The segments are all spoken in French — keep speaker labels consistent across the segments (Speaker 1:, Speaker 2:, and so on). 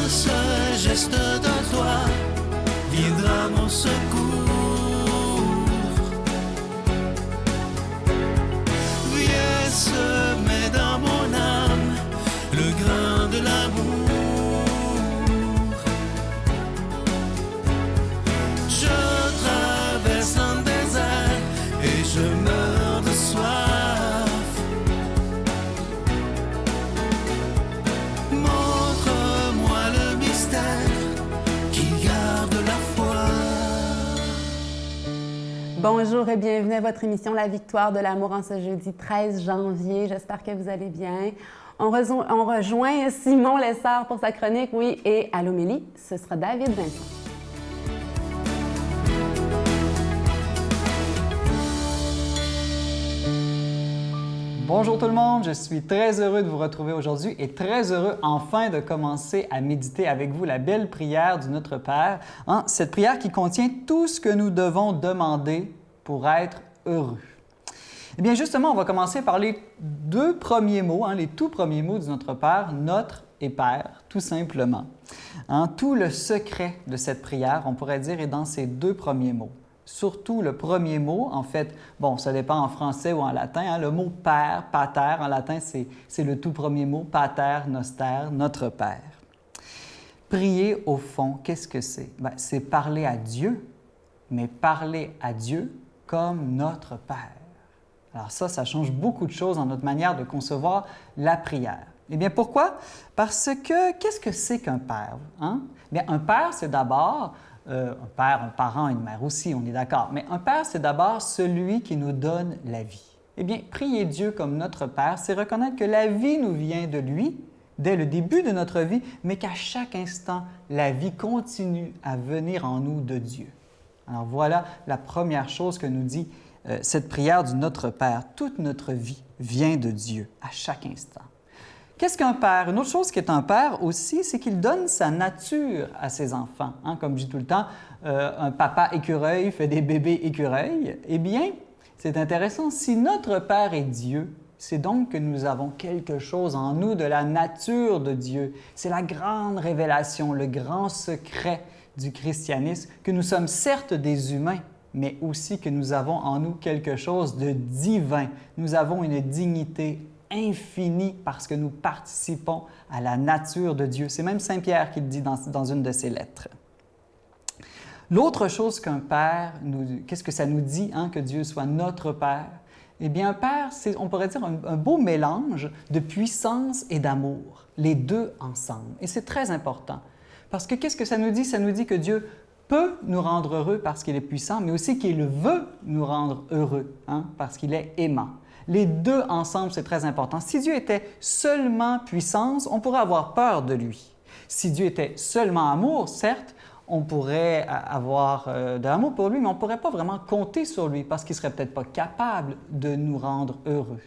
Speaker 1: ce geste de toi viendra mon secours. Viens semer dans mon âme le grain de l'amour. Je traverse un désert et je meurs de soif. Montre-moi le mystère qui garde la foi.
Speaker 2: Bonjour et bienvenue à votre émission La Victoire de l'amour en ce jeudi 13 janvier. J'espère que vous allez bien. On rejoint Simon Lessard pour sa chronique, oui, et à l'homélie, ce sera David Vincent.
Speaker 3: Bonjour tout le monde, je suis très heureux de vous retrouver aujourd'hui et très heureux enfin de commencer à méditer avec vous la belle prière du Notre Père. Cette prière qui contient tout ce que nous devons demander pour être heureux. Eh bien justement, on va commencer par les deux premiers mots, les tout premiers mots du Notre Père, Notre et Père, tout simplement. Tout le secret de cette prière, on pourrait dire, est dans ces deux premiers mots. Surtout le premier mot, en fait, ça dépend en français ou en latin, le mot « Père », « Pater », en latin, c'est le tout premier mot, « Pater Noster », Notre Père. Prier, au fond, qu'est-ce que c'est? C'est parler à Dieu, mais parler à Dieu comme notre Père. Alors ça change beaucoup de choses dans notre manière de concevoir la prière. Eh bien, pourquoi? Parce que, qu'est-ce que c'est qu'un père? Bien, un père, c'est d'abord... un père, un parent, une mère aussi, on est d'accord. Mais un père, c'est d'abord celui qui nous donne la vie. Eh bien, prier Dieu comme notre Père, c'est reconnaître que la vie nous vient de lui dès le début de notre vie, mais qu'à chaque instant, la vie continue à venir en nous de Dieu. Alors voilà la première chose que nous dit cette prière du Notre Père. Toute notre vie vient de Dieu à chaque instant. Qu'est-ce qu'un père? Une autre chose qui est un père aussi, c'est qu'il donne sa nature à ses enfants. Comme je dis tout le temps, un papa écureuil fait des bébés écureuils. Eh bien, c'est intéressant, si notre Père est Dieu, c'est donc que nous avons quelque chose en nous de la nature de Dieu. C'est la grande révélation, le grand secret du christianisme, que nous sommes certes des humains, mais aussi que nous avons en nous quelque chose de divin. Nous avons une dignité infini parce que nous participons à la nature de Dieu. C'est même Saint Pierre qui le dit dans une de ses lettres. L'autre chose qu'un Père, qu'est-ce que ça nous dit, que Dieu soit notre Père? Eh bien, un Père, c'est, on pourrait dire, un beau mélange de puissance et d'amour, les deux ensemble. Et c'est très important, parce que qu'est-ce que ça nous dit? Ça nous dit que Dieu peut nous rendre heureux parce qu'il est puissant, mais aussi qu'il veut nous rendre heureux, parce qu'il est aimant. Les deux ensemble, c'est très important. Si Dieu était seulement puissance, on pourrait avoir peur de lui. Si Dieu était seulement amour, certes, on pourrait avoir de l'amour pour lui, mais on ne pourrait pas vraiment compter sur lui parce qu'il ne serait peut-être pas capable de nous rendre heureux.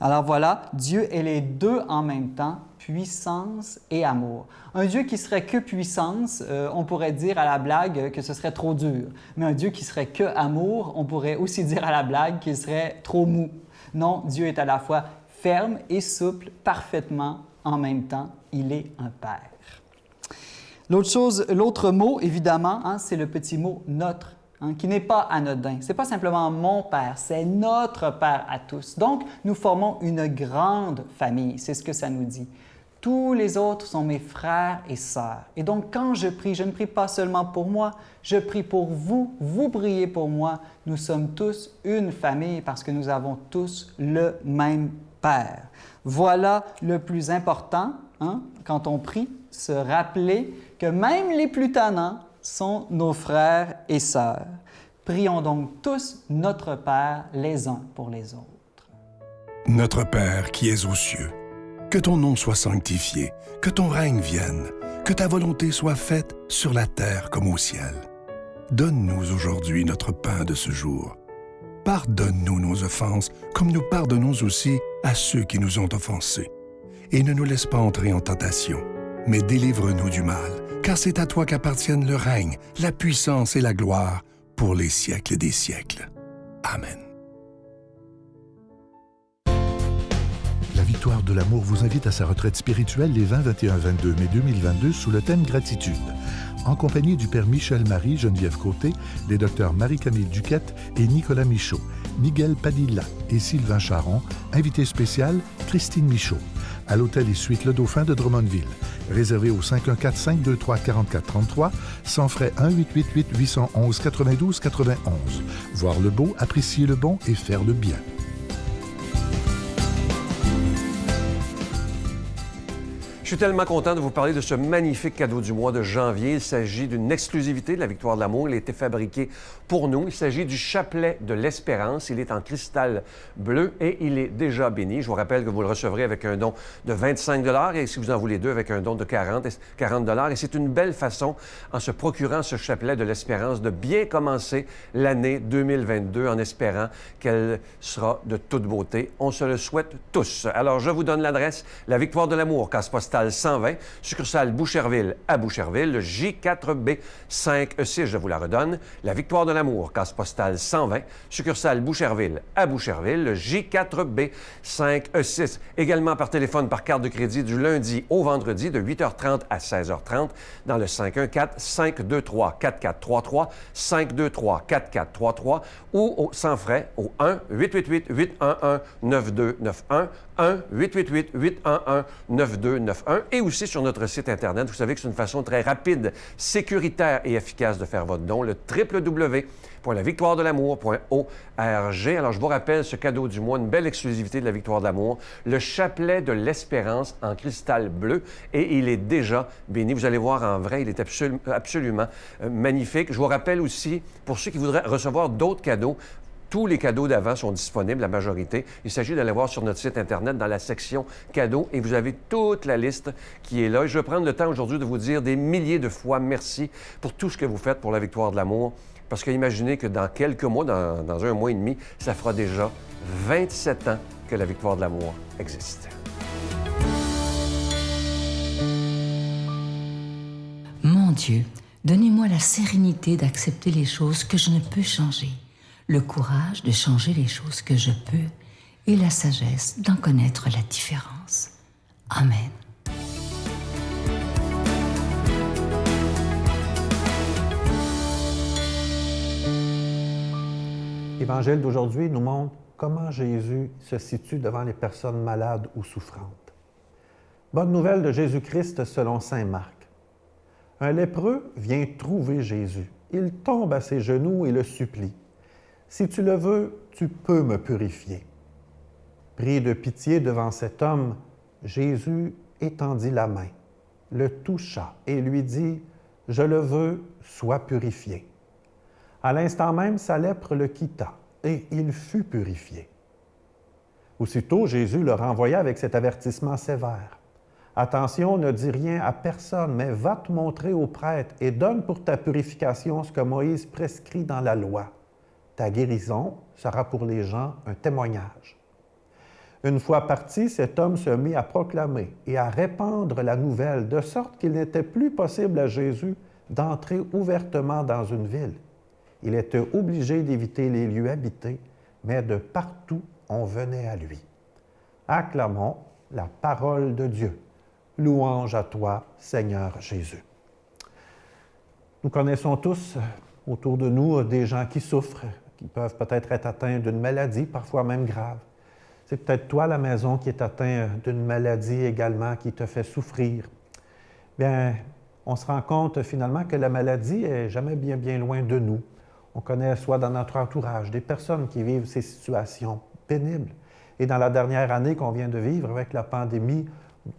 Speaker 3: Alors voilà, Dieu est les deux en même temps, puissance et amour. Un Dieu qui serait que puissance, on pourrait dire à la blague que ce serait trop dur. Mais un Dieu qui serait que amour, on pourrait aussi dire à la blague qu'il serait trop mou. Non, Dieu est à la fois ferme et souple, parfaitement en même temps. Il est un Père. L'autre mot, évidemment, c'est le petit mot « notre ». Qui n'est pas anodin. Ce n'est pas simplement mon Père, c'est notre Père à tous. Donc, nous formons une grande famille, c'est ce que ça nous dit. Tous les autres sont mes frères et sœurs. Et donc, quand je prie, je ne prie pas seulement pour moi, je prie pour vous, vous priez pour moi. Nous sommes tous une famille parce que nous avons tous le même Père. Voilà le plus important, quand on prie, se rappeler que même les plus tannants sont nos frères et sœurs. Prions donc tous notre Père les uns pour les autres.
Speaker 4: Notre Père qui es aux cieux, que ton nom soit sanctifié, que ton règne vienne, que ta volonté soit faite sur la terre comme au ciel. Donne-nous aujourd'hui notre pain de ce jour. Pardonne-nous nos offenses, comme nous pardonnons aussi à ceux qui nous ont offensés. Et ne nous laisse pas entrer en tentation, mais délivre-nous du mal, car c'est à toi qu'appartiennent le règne, la puissance et la gloire pour les siècles des siècles. Amen.
Speaker 5: La Victoire de l'amour vous invite à sa retraite spirituelle les 20, 21, 22 mai 2022 sous le thème Gratitude. En compagnie du Père Michel Marie, Geneviève Côté, les docteurs Marie-Camille Duquette et Nicolas Michaud, Miguel Padilla et Sylvain Charon, invité spécial Christine Michaud, à l'hôtel et suite Le Dauphin de Drummondville. Réservé au 514-523-4433, sans frais 1-888-811-92-91. Voir le beau, apprécier le bon et faire le bien.
Speaker 6: Je suis tellement content de vous parler de ce magnifique cadeau du mois de janvier. Il s'agit d'une exclusivité de la Victoire de l'amour. Il a été fabriqué pour nous. Il s'agit du chapelet de l'espérance. Il est en cristal bleu et il est déjà béni. Je vous rappelle que vous le recevrez avec un don de 25 $ et si vous en voulez deux, avec un don de 40 $ Et c'est une belle façon, en se procurant ce chapelet de l'espérance, de bien commencer l'année 2022 en espérant qu'elle sera de toute beauté. On se le souhaite tous. Alors, je vous donne l'adresse. La Victoire de l'amour, case postale 120, succursale Boucherville à Boucherville, le J4B 5E6, je vous la redonne. La Victoire de l'amour, case postale 120, succursale Boucherville à Boucherville, le J4B 5E6. Également par téléphone, par carte de crédit du lundi au vendredi de 8h30 à 16h30 dans le 514-523-4433, 523-4433 ou sans frais au 1-888-811-9291, 1-888-811-9291 et aussi sur notre site Internet. Vous savez que c'est une façon très rapide, sécuritaire et efficace de faire votre don, le www.lavictoiredelamour.org. Alors, je vous rappelle ce cadeau du mois, une belle exclusivité de la Victoire de l'amour, le chapelet de l'espérance en cristal bleu et il est déjà béni. Vous allez voir en vrai, il est absolument magnifique. Je vous rappelle aussi, pour ceux qui voudraient recevoir d'autres cadeaux, tous les cadeaux d'avant sont disponibles, la majorité. Il s'agit d'aller voir sur notre site Internet dans la section cadeaux et vous avez toute la liste qui est là. Je vais prendre le temps aujourd'hui de vous dire des milliers de fois merci pour tout ce que vous faites pour la Victoire de l'amour. Parce que imaginez que dans quelques mois, dans un mois et demi, ça fera déjà 27 ans que la Victoire de l'amour existe.
Speaker 7: Mon Dieu, donnez-moi la sérénité d'accepter les choses que je ne peux changer, le courage de changer les choses que je peux et la sagesse d'en connaître la différence. Amen.
Speaker 8: L'Évangile d'aujourd'hui nous montre comment Jésus se situe devant les personnes malades ou souffrantes. Bonne nouvelle de Jésus-Christ selon saint Marc. Un lépreux vient trouver Jésus. Il tombe à ses genoux et le supplie. « Si tu le veux, tu peux me purifier. » Pris de pitié devant cet homme, Jésus étendit la main, le toucha et lui dit « Je le veux, sois purifié. » À l'instant même, sa lèpre le quitta et il fut purifié. Aussitôt, Jésus le renvoya avec cet avertissement sévère. « Attention, ne dis rien à personne, mais va te montrer au prêtre et donne pour ta purification ce que Moïse prescrit dans la loi. Ta guérison sera pour les gens un témoignage. » Une fois parti, cet homme se mit à proclamer et à répandre la nouvelle, de sorte qu'il n'était plus possible à Jésus d'entrer ouvertement dans une ville. Il était obligé d'éviter les lieux habités, mais de partout on venait à lui. Acclamons la parole de Dieu. Louange à toi, Seigneur Jésus. Nous connaissons tous autour de nous des gens qui souffrent, qui peuvent peut-être être atteints d'une maladie, parfois même grave. C'est peut-être toi à la maison qui est atteint d'une maladie également qui te fait souffrir. Bien, on se rend compte finalement que la maladie n'est jamais bien loin de nous. On connaît soit dans notre entourage des personnes qui vivent ces situations pénibles. Et dans la dernière année qu'on vient de vivre avec la pandémie,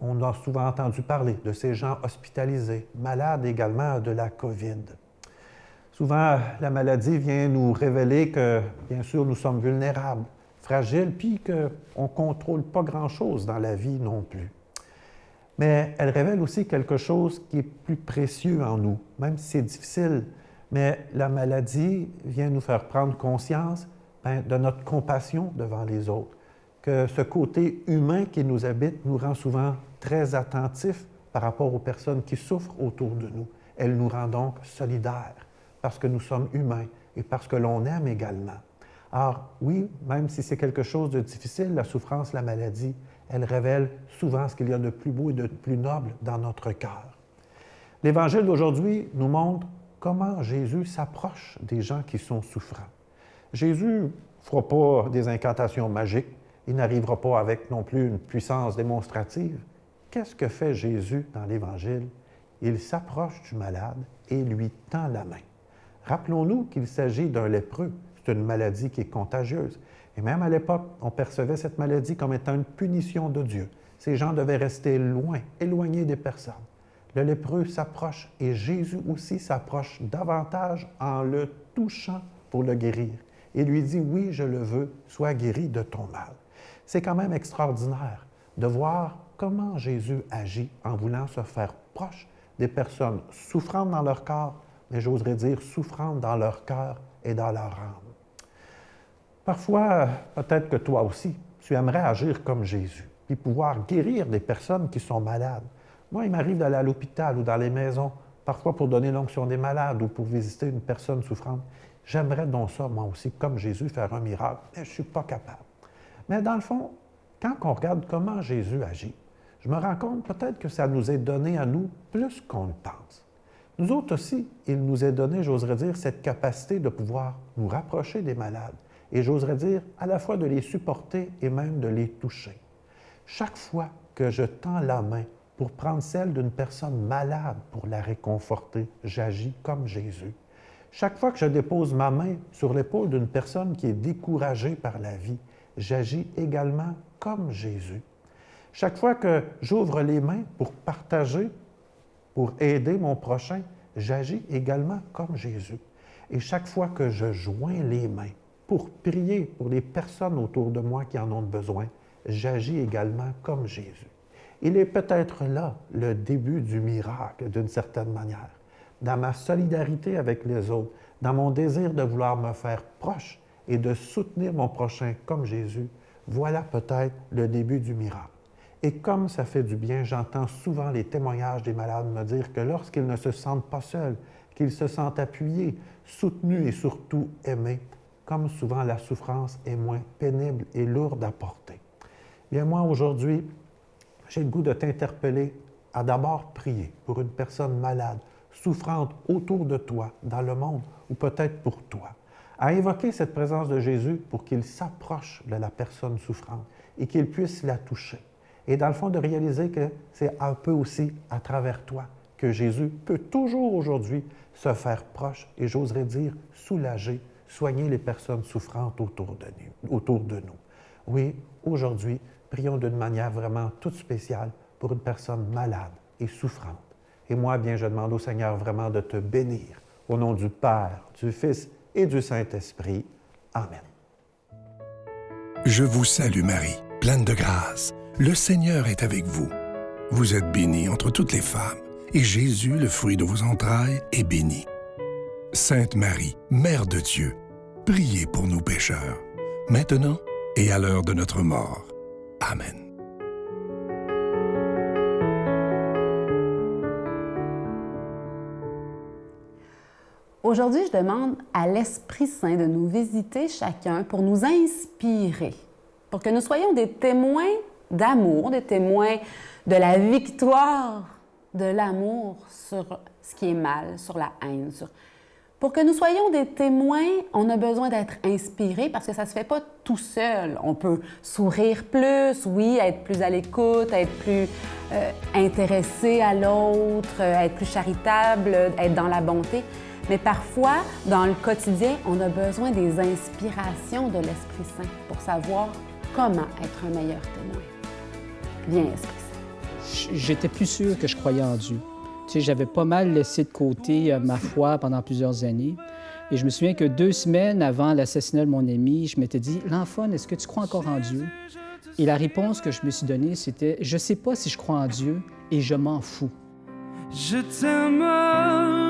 Speaker 8: on a souvent entendu parler de ces gens hospitalisés, malades également de la COVID. Souvent, la maladie vient nous révéler que, bien sûr, nous sommes vulnérables, fragiles, puis qu'on ne contrôle pas grand-chose dans la vie non plus. Mais elle révèle aussi quelque chose qui est plus précieux en nous, même si c'est difficile. Mais la maladie vient nous faire prendre conscience de notre compassion devant les autres, que ce côté humain qui nous habite nous rend souvent très attentifs par rapport aux personnes qui souffrent autour de nous. Elle nous rend donc solidaires parce que nous sommes humains et parce que l'on aime également. Alors oui, même si c'est quelque chose de difficile, la souffrance, la maladie, Elle révèle souvent ce qu'il y a de plus beau et de plus noble dans notre cœur. L'Évangile d'aujourd'hui nous montre comment Jésus s'approche des gens qui sont souffrants. Jésus ne fera pas des incantations magiques, il n'arrivera pas avec non plus une puissance démonstrative. Qu'est-ce que fait Jésus dans l'Évangile? Il s'approche du malade et lui tend la main. Rappelons-nous qu'il s'agit d'un lépreux. C'est une maladie qui est contagieuse. Et même à l'époque, on percevait cette maladie comme étant une punition de Dieu. Ces gens devaient rester loin, éloignés des personnes. Le lépreux s'approche et Jésus aussi s'approche davantage en le touchant pour le guérir. Et lui dit, oui, je le veux, sois guéri de ton mal. C'est quand même extraordinaire de voir comment Jésus agit en voulant se faire proche des personnes souffrantes dans leur corps, mais j'oserais dire souffrantes dans leur cœur et dans leur âme. Parfois, peut-être que toi aussi, tu aimerais agir comme Jésus, puis pouvoir guérir des personnes qui sont malades. Moi, il m'arrive d'aller à l'hôpital ou dans les maisons, parfois pour donner l'onction des malades ou pour visiter une personne souffrante. J'aimerais donc ça, moi aussi, comme Jésus, faire un miracle, mais je ne suis pas capable. Mais dans le fond, quand on regarde comment Jésus agit, je me rends compte peut-être que ça nous est donné à nous plus qu'on le pense. Nous autres aussi, il nous est donné, j'oserais dire, cette capacité de pouvoir nous rapprocher des malades et j'oserais dire à la fois de les supporter et même de les toucher. Chaque fois que je tends la main pour prendre celle d'une personne malade pour la réconforter, j'agis comme Jésus. Chaque fois que je dépose ma main sur l'épaule d'une personne qui est découragée par la vie, j'agis également comme Jésus. Chaque fois que j'ouvre les mains pour partager, pour aider mon prochain, j'agis également comme Jésus. Et chaque fois que je joins les mains pour prier pour les personnes autour de moi qui en ont besoin, j'agis également comme Jésus. Il est peut-être là le début du miracle, d'une certaine manière. Dans ma solidarité avec les autres, dans mon désir de vouloir me faire proche et de soutenir mon prochain comme Jésus, voilà peut-être le début du miracle. Et comme ça fait du bien, j'entends souvent les témoignages des malades me dire que lorsqu'ils ne se sentent pas seuls, qu'ils se sentent appuyés, soutenus et surtout aimés, comme souvent la souffrance est moins pénible et lourde à porter. Bien, moi, aujourd'hui, j'ai le goût de t'interpeller à d'abord prier pour une personne malade, souffrante autour de toi, dans le monde, ou peut-être pour toi, à invoquer cette présence de Jésus pour qu'il s'approche de la personne souffrante et qu'il puisse la toucher. Et dans le fond, de réaliser que c'est un peu aussi à travers toi que Jésus peut toujours aujourd'hui se faire proche et j'oserais dire soulager, soigner les personnes souffrantes autour de nous. Oui, aujourd'hui, prions d'une manière vraiment toute spéciale pour une personne malade et souffrante. Et moi, bien, je demande au Seigneur vraiment de te bénir. Au nom du Père, du Fils et du Saint-Esprit. Amen.
Speaker 4: Je vous salue Marie, pleine de grâce. Le Seigneur est avec vous. Vous êtes bénie entre toutes les femmes, et Jésus, le fruit de vos entrailles, est béni. Sainte Marie, Mère de Dieu, priez pour nous pécheurs, maintenant et à l'heure de notre mort. Amen.
Speaker 2: Aujourd'hui, je demande à l'Esprit Saint de nous visiter chacun pour nous inspirer, pour que nous soyons des témoins d'amour, des témoins de la victoire de l'amour sur ce qui est mal, sur la haine. Pour que nous soyons des témoins, on a besoin d'être inspirés parce que ça ne se fait pas tout seul. On peut sourire plus, oui, être plus à l'écoute, être plus intéressé à l'autre, être plus charitable, être dans la bonté. Mais parfois, dans le quotidien, on a besoin des inspirations de l'Esprit Saint pour savoir comment être un meilleur témoin. Viens, Esprit Saint.
Speaker 9: J'étais plus sûr que je croyais en Dieu. Tu sais, j'avais pas mal laissé de côté ma foi pendant plusieurs années. Et je me souviens que 2 semaines avant l'assassinat de mon ami, je m'étais dit « L'enfant, est-ce que tu crois encore en Dieu? » Et la réponse que je me suis donnée, c'était « Je sais pas si je crois en Dieu et je m'en fous. »
Speaker 1: Je t'aimerai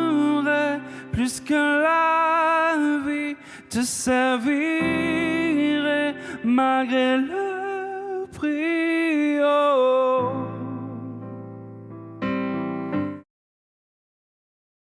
Speaker 1: plus que la vie, te servirai malgré le prix.